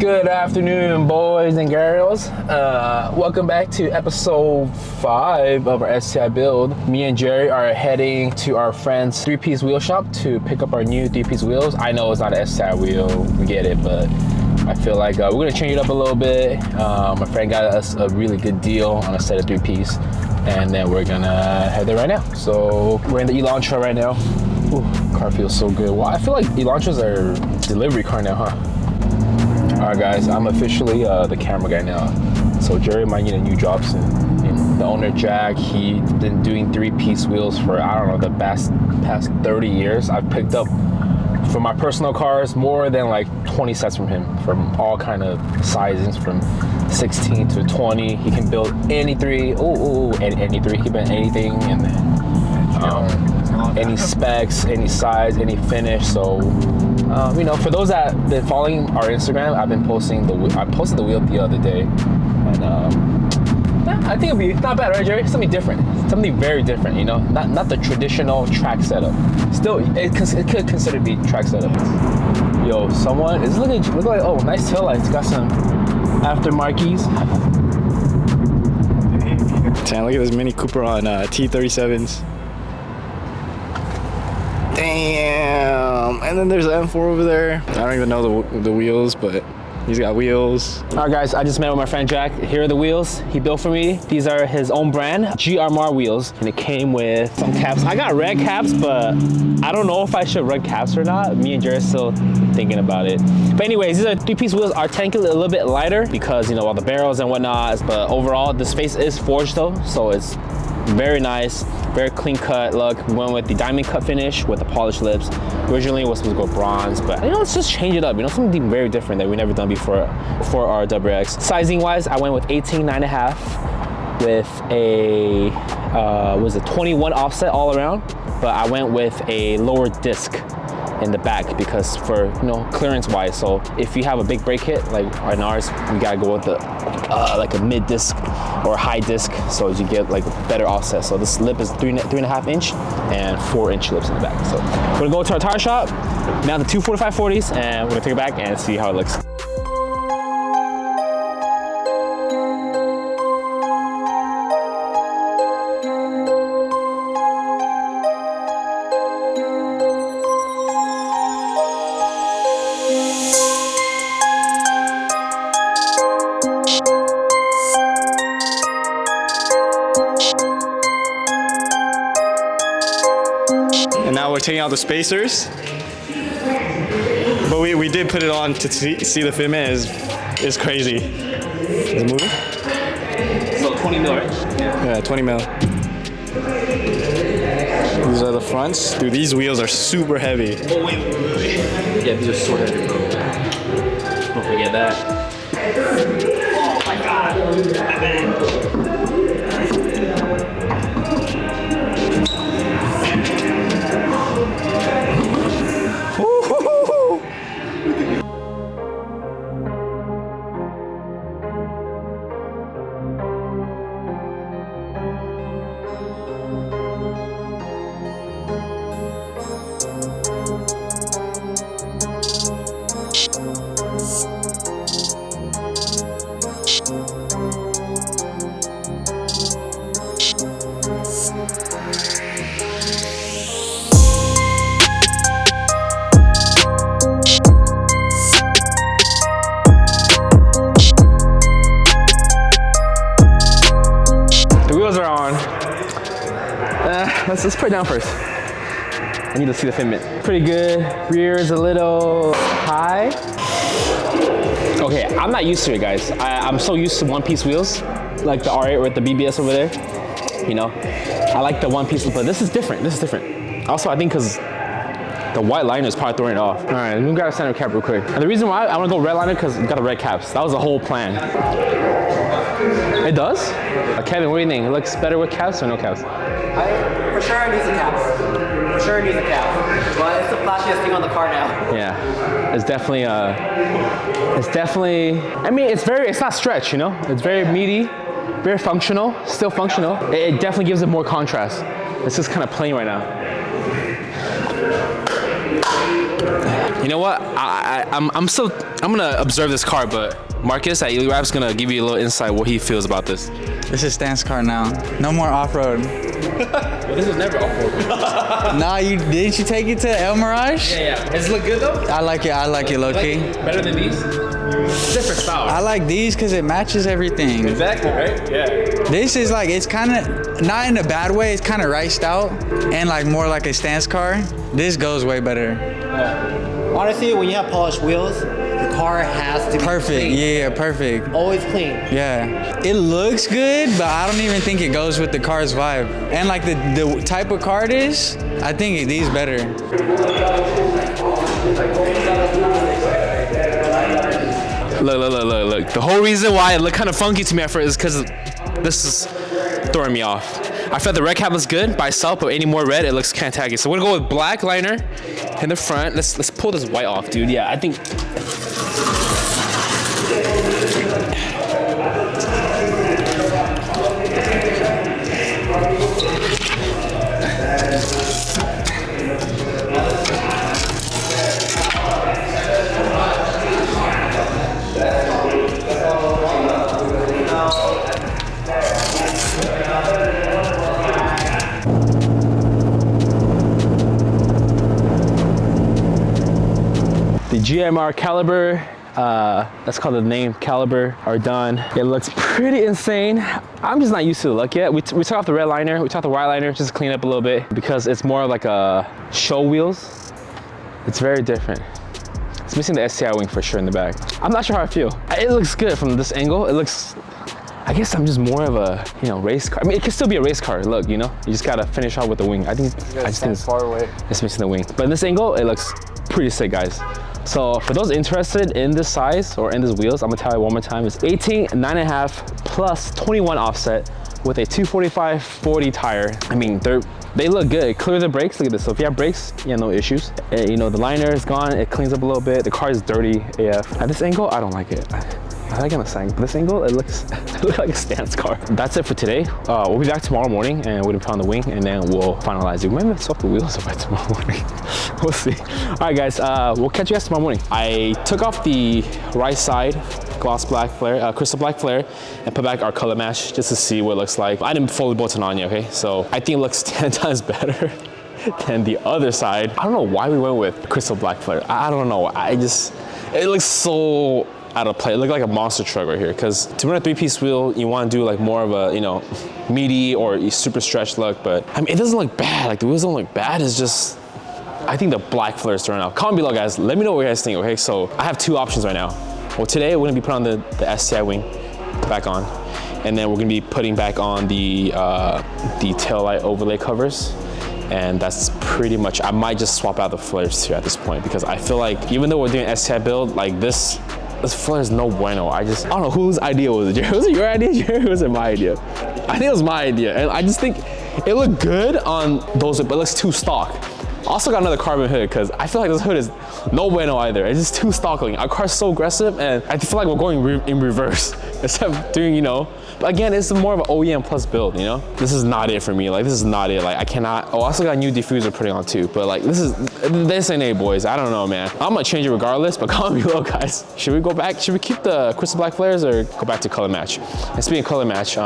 Good afternoon, boys and girls. Welcome back to episode 5 of our STI build. Me and Jerry are heading to our friend's 3-piece wheel shop to pick up our new 3-piece wheels. I know it's not an STI wheel, we get it, but I feel like we're gonna change it up a little bit. My friend got us a really good deal on a set of 3-piece, and then we're gonna head there right now. So we're in the Elantra right now. Ooh, car feels so good. Wow, I feel like Elantras are delivery car now, huh? All right, guys, I'm officially the camera guy now. So Jerry might need a new job soon. The owner, Jack, he's been doing 3-piece wheels for, I don't know, the past 30 years. I've picked up, for my personal cars, more than like 20 sets from him, from all kind of sizes, from 16 to 20. He can build any 3, any 3, he can build anything, and any specs, any size, any finish. So you know, for those that have been following our Instagram, I've been posting I posted the wheel the other day, and I think it'll be not bad, right, Jerry? Something different, something very different, you know, not the traditional track setup. Still, it could consider to be track setup. Yo, someone is looking like, oh, nice tail lights, got some aftermarkets. Damn, look at this Mini Cooper on T37s. Damn, and then there's the M4 over there. I don't even know the wheels, but he's got wheels. All right, guys, I just met with my friend Jack. Here are the wheels he built for me. These are his own brand, GRMR wheels, and it came with some caps. I got red caps, but I don't know if I should red caps or not. Me and Jared are still thinking about it. But anyways, these are 3-piece wheels, are technically a little bit lighter because, you know, all the barrels and whatnot, but overall, this face is forged though, so it's very nice, very clean cut look. We went with the diamond cut finish with the polished lips. Originally it was supposed to go bronze, but you know, let's just change it up, you know, something very different that we've never done before for our WX. Sizing wise, I went with 18.5 with a 21 offset all around, but I went with a lower disc in the back because for, you know, clearance wise. So if you have a big brake kit like in ours, we gotta go with the like a mid disc or high disc, so you get like a better offset. So this lip is 3.5 inch and 4-inch lips in the back. So we're gonna go to our tire shop, now the 2 4540s, and we're gonna take it back and see how it looks. And now we're taking out the spacers. But we did put it on to see the fitment is crazy. Is it moving? So 20 mil, right? Yeah, 20 mil. These are the fronts. Dude, these wheels are super heavy. Oh, wait. Yeah, these are so heavy, bro. Don't forget that. Oh my God. Let's put it down first. I need to see the fitment. Pretty good. Rear is a little high. Okay, I'm not used to it, guys. I'm so used to 1-piece wheels, like the R8 with the BBS over there. You know, I like the 1-piece, but this is different. This is different. Also, I think because the white liner is probably throwing it off. All right, we got a center cap real quick. And the reason why I want to go red liner because we got the red caps. That was the whole plan. It does? Kevin, what do you think? It looks better with caps or no caps? For sure it needs a cap. For sure it needs a cap. But it's the flashiest thing on the car now. Yeah, it's definitely, I mean, it's not stretch, you know? It's very meaty, very functional, still functional. It definitely gives it more contrast. It's just kind of plain right now. You know what? I'm gonna observe this car, but Marcus at Ely Rap's gonna give you a little insight what he feels about this. This is stance car now. No more off-road. Well, this was never off-road. Nah, didn't you take it to El Mirage? Yeah. Does it look good though? I like it low-key. Better than these? Different style. I like these because it matches everything. Exactly, right? Yeah. This is like, it's kind of, not in a bad way, it's kind of riced out and like more like a stance car. This goes way better. Honestly, when you have polished wheels, the car has to be Perfect, clean. yeah, perfect. Always clean. Yeah, it looks good, but I don't even think it goes with the car's vibe. And like the type of car it is, I think these better. Look. The whole reason why it looked kind of funky to me at first is because this is throwing me off. I felt the red cap looks good by itself, but any more red, it looks kind of tacky. So we're gonna go with black liner in the front. Let's pull this white off, dude. Yeah, I think. The GMR caliber, that's called the name caliber, are done. It looks pretty insane. I'm just not used to the look yet. We took off the red liner, we took off the white liner just to clean up a little bit because it's more like a show wheels. It's very different. It's missing the STI wing for sure in the back. I'm not sure how I feel. It looks good from this angle. It looks, I guess I'm just more of a, race car. I mean, it can still be a race car, look, you just gotta finish off with the wing. I just think it's far away. It's missing the wing. But in this angle, it looks pretty sick, guys. So for those interested in this size or in these wheels, I'm gonna tell you one more time, it's 18, 9.5 plus 21 offset with a 245/40 tire. I mean, they look good. Clear the brakes, look at this. So if you have brakes, no issues. The liner is gone, it cleans up a little bit. The car is dirty AF. At this angle, I don't like it. I like it on the side, but this angle, it looks like a stance car. That's it for today. We'll be back tomorrow morning and we'll put on the wing and then we'll finalize it. Maybe swap the wheels up by tomorrow morning. We'll see. All right, guys, we'll catch you guys tomorrow morning. I took off the right side gloss black flare, crystal black flare, and put back our color match just to see what it looks like. I didn't fully bolt it on yet, okay? So I think it looks 10 times better than the other side. I don't know why we went with crystal black flare. I don't know. It looks so out of play. It looked like a monster truck right here, because to run a 3-piece wheel, you want to do like more of a, meaty or a super stretched look, but I mean, it doesn't look bad. Like the wheels don't look bad. It's just, I think the black flares throwing out. Comment below, guys. Let me know what you guys think, okay? So I have two options right now. Well, today we're gonna be putting on the STI wing back on, and then we're gonna be putting back on the tail light overlay covers. And that's pretty much, I might just swap out the flares here at this point, because I feel like even though we're doing STI build, like this flare is no bueno. I don't know whose idea was it, Jerry? Was it your idea, Jerry, or was it my idea? I think it was my idea, and I just think it looked good on those, but it looks too stock. Also got another carbon hood, because I feel like this hood is no bueno either. It's just too stock looking. Our car's so aggressive, and I feel like we're going in reverse instead of doing, but again, it's more of an OEM plus build, This is not it for me. Like, this is not it. Like, I cannot. Oh, I also got a new diffuser putting on too, but like, this ain't it, boys. I don't know, man. I'm gonna change it regardless, but comment below, guys. Should we go back? Should we keep the crystal black flares or go back to color match? And speaking of color match,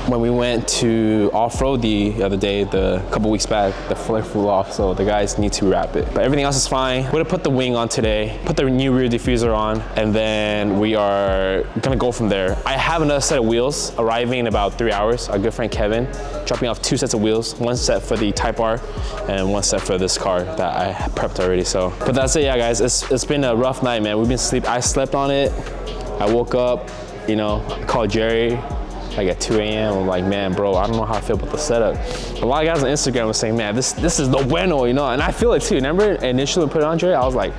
when we went to off-road the other day, a couple weeks back, the flare flew off, so the guys need to wrap it. But everything else is fine. We're gonna put the wing on today, put the new rear diffuser on, and then we are gonna go from there. I have another set of wheels arriving in about 3 hours. Our good friend Kevin dropping off 2 sets of wheels, 1 set for the Type R and 1 set for this car that I prepped already. So, but that's it, yeah, guys. It's been a rough night, man. I slept on it. I woke up, called Jerry like at 2 a.m. I'm like, man, bro, I don't know how I feel about the setup. A lot of guys on Instagram were saying, man, this is no bueno, and I feel it too. Remember initially when we put it on, Jerry, I was like,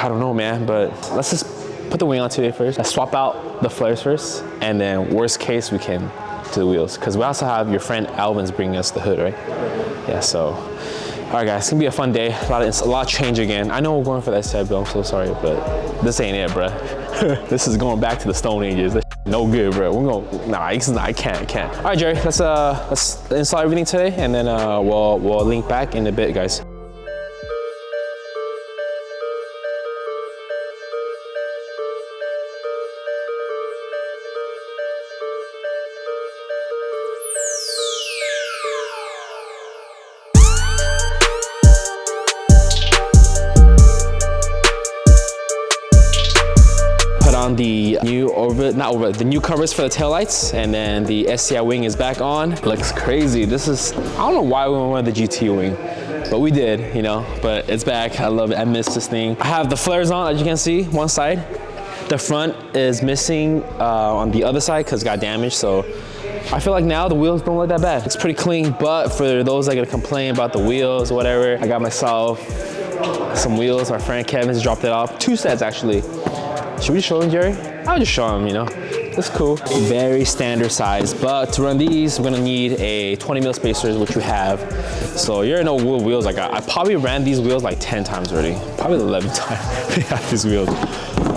I don't know, man, but let's just put the wing on today first. Let's swap out the flares first, and then worst case, we can do the wheels. Because we also have your friend Alvin's bringing us the hood, right? Yeah, so. All right, guys, it's gonna be a fun day. A lot of change again. I know we're going for that STI build, I'm so sorry, but this ain't it, bro. This is going back to the Stone Ages. This no good, bro. I can't. All right, Jerry, let's install everything today, and then we'll link back in a bit, guys. on the new the new covers for the taillights, and then the STI wing is back on. Looks crazy. This is, I don't know why we went with the GT wing, but we did, you know, but it's back. I love it. I miss this thing. I have the flares on, as you can see, one side. The front is missing on the other side because it got damaged, so I feel like now the wheels don't look that bad. It's pretty clean, but for those that are gonna complain about the wheels or whatever, I got myself some wheels. Our friend Kevin's dropped it off. 2 sets actually. Should we show them, Jerry? I'll just show them, you know. It's cool. Very standard size, but to run these, we're gonna need a 20 mil spacers, which we have. So you already know what wheels I got. I probably ran these wheels like 10 times already. Probably 11 times we have these wheels.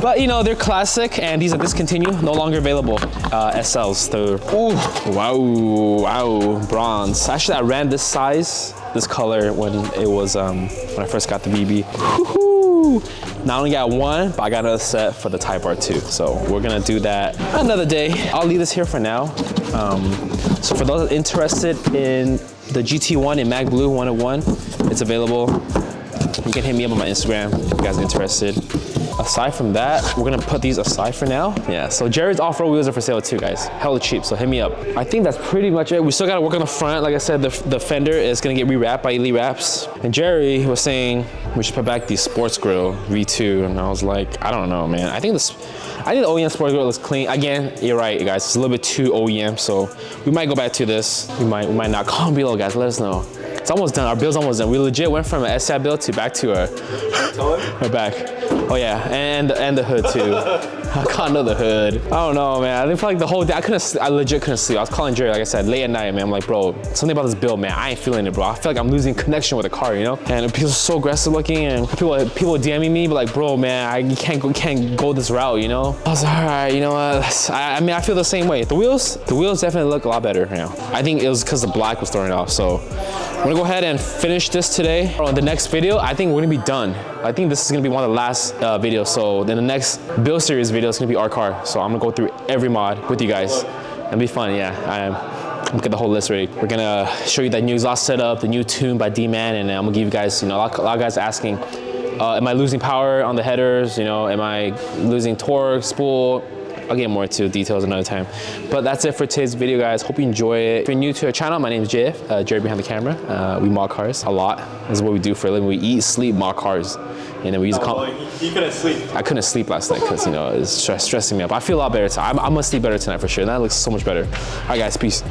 But you know, they're classic, and these are discontinued, no longer available. SLs, they're, ooh, wow, bronze. Actually, I ran this size, this color when it was, when I first got the BB. Woohoo! Not only got one, but I got another set for the Type R2. So we're gonna do that another day. I'll leave this here for now. So for those interested in the GT1 in Mag Blue 101, it's available. You can hit me up on my Instagram if you guys are interested. Aside from that, we're gonna put these aside for now. Yeah, so Jared's off-road wheels are for sale too, guys. Hella cheap, so hit me up. I think that's pretty much it. We still gotta work on the front. Like I said, the fender is gonna get rewrapped by Elite Wraps. And Jerry was saying we should put back the Sports Grill V2, and I was like, I don't know, man. I think the OEM Sports Grill looks clean. Again, you're right, guys. It's a little bit too OEM, so we might go back to this. We might not. Comment below, guys. Let us know. It's almost done. Our build's almost done. We legit went from an STI build to back to our back. Oh yeah, and the hood too. I can't know the hood. I don't know, man. I didn't feel like the whole day. I legit couldn't sleep. I was calling Jerry, like I said, late at night, man. I'm like, bro, something about this build, man. I ain't feeling it, bro. I feel like I'm losing connection with the car, you know? And people are so aggressive looking, and people DMing me, but like, bro, man, you can't go this route, you know? I was like, all right, you know what? I mean, I feel the same way. The wheels definitely look a lot better now. I think it was because the black was throwing it off. So I'm gonna go ahead and finish this today. On the next video, I think we're gonna be done. I think this is gonna be one of the last videos. So then the next build series video is gonna be our car. So I'm gonna go through every mod with you guys. It'll be fun, yeah. I'm get the whole list ready. We're gonna show you that new exhaust setup, the new tune by D-Man, and I'm gonna give you guys, you know, a lot of guys asking, am I losing power on the headers? You know, am I losing torque, spool? I'll get more into details another time. But that's it for today's video, guys. Hope you enjoy it. If you're new to our channel, my name is JF, Jerry behind the camera. We mod cars a lot. This is what we do for a living. We eat, sleep, mod cars. And then we use You couldn't sleep. I couldn't sleep last night because, you know, it's stressing me up. I feel a lot better tonight. I'm gonna sleep better tonight for sure. And that looks so much better. All right, guys, peace.